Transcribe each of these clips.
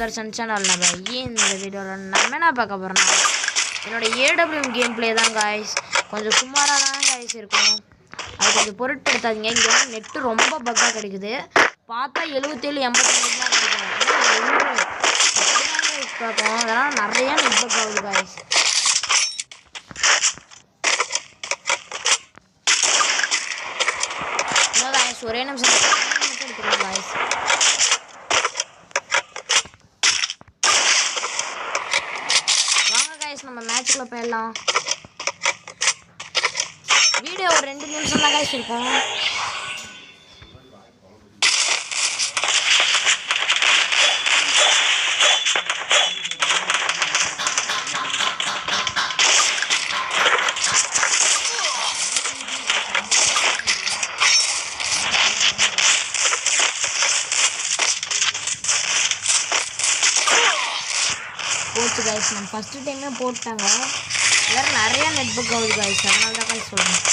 Hacker channel இந்த வீடியோவில் நம்ம என்ன பார்க்க போகிறோம்னா என்னோட AWM கேம் பிளே தான் காய்ஸ். கொஞ்சம் சுமாராக தான் காய்ஸ் இருக்கும், அது கொஞ்சம் பொருட்படுத்தாதீங்க. இங்கே வந்து நெட்டு ரொம்ப பக்காக கிடைக்குது, பார்த்தா 77 82 தான் கிடைக்கும். பார்ப்போம், அதெல்லாம் நிறையா நெட் பக் ஆகுது காய்ஸ். இன்னும் காய்ஸ் ஒரே நிமிஷம் எடுத்துக்கலாம் காய்ஸ். நம்ம மேட்ச்க்குள்ள போயிடலாம். வீடியோ ஒரு 2 நிமிஷம் தான் காய்ஸ் இருக்கும். போச்சு காய்ஸ், நம்ம ஃபஸ்ட்டு டைமே போட்டாங்க. எல்லோரும் நிறையா நெட் புக் ஆகுது காய்ஸ், அதனால தான் காய்ஸ் சொல்கிறேன்.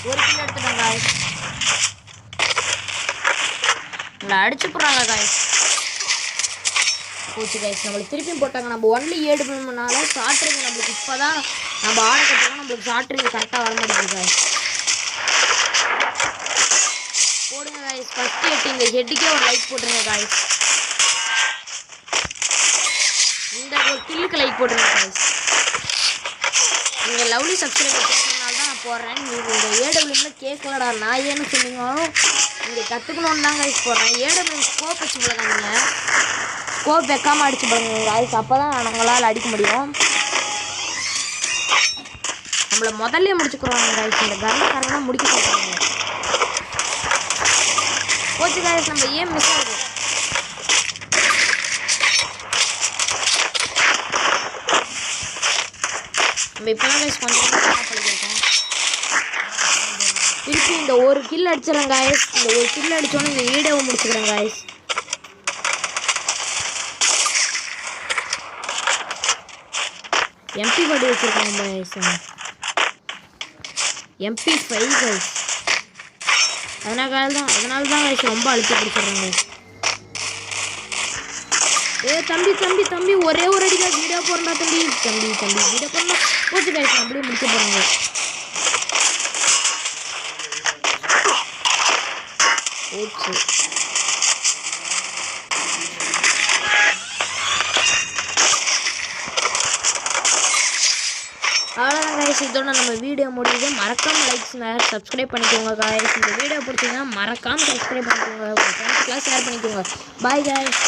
ஒரு கிலோ எடுத்துட்டோம் காய்ஸ், நம்மளை அடிச்சு போடுறாங்க காய்ஸ். போச்சு காய்ஸ், நம்மளுக்கு திருப்பியும் போட்டாங்க. நம்ம ஒன்லி AWMனால ஷார்ட்ரிங் நம்மளுக்கு இப்போ தான் நம்ம ஆட கட்டுறோம், நம்மளுக்கு ஷார்ட்ரிங் கரெக்டாக வர மாட்டேங்குது காய்ஸ். போடுங்க காய்ஸ், ஃபஸ்ட்டு ஹெட் இந்த ஹெட்டுக்கே ஒரு லைக் போட்டுருங்க காய்ஸ். இந்த ஒரு கில்லுக்கு லைக் போட்டுருங்க காய்ஸ். நீங்கள் லவ்லி சப்ஸ்கிரைபர் கேட்கறதுனால தான் நான் போடுறேன். நீங்கள் இந்த AWMல கேட்கலடா நான் ஏன்னு சொன்னீங்களும் நீங்கள் கற்றுக்கணுன்னு தான் கைஸ் போடுறேன். AWM ஸ்கோப் வச்சு போடுங்க, ஸ்கோப் வைக்காமல் அடிச்சு போடுங்க காய்ஸ், அப்போ தான் நாங்களால் அடிக்க முடியும். நம்மளை முதல்ல முடிச்சுக்கிறோம் காய்ஸ், இந்த கரண்ட்காரங்களாம் முடிக்க சொல்கிறாங்க. போச்சு காய்ஸ், நம்ம ஏன் மிஸ் ஆகுது. நம்ம இப்போலாம் கைஸ் கொஞ்சம் பண்ணியிருக்கோம். திருப்பி இந்த ஒரு கில் அடிச்சிடறேன் காய்ஸ். இந்த ஒரு கில் அடித்தோன்னே இந்த வீடியோவை முடிச்சுக்கிறேன் காய்ஸ். MP40 வச்சுருக்கேன் காய்ஸ், MP5 காய்ஸ். அதனால தான் காய்ஸ் ரொம்ப அழுத்தி பிடிச்சிடுறாங்க. தம்பி தம்பி தம்பி ஒரே ஒரு அடிக்கா வீடியோ போடுறா தம்பி தம்பி தம்பி வீடியோ போடணும். போச்சு காய்ஸ், அப்படியே முடிக்க போகிறாங்க. போச்சு அவ்வளோதான் காய்ஸ், இதோட நம்ம வீடியோ முடியுது. மறக்காமல் லைக்ஸ் சப்ஸ்கிரைப் பண்ணிக்கோங்க காய்ஸ். இந்த வீடியோ பிடிச்சிங்கன்னா மறக்காமல் சப்ஸ்கிரைப் பண்ணிக்கோங்க, உங்கள் ஃப்ரெண்ட்ஸ்க்கெலாம் ஷேர் பண்ணிக்கோங்க. Bye guys.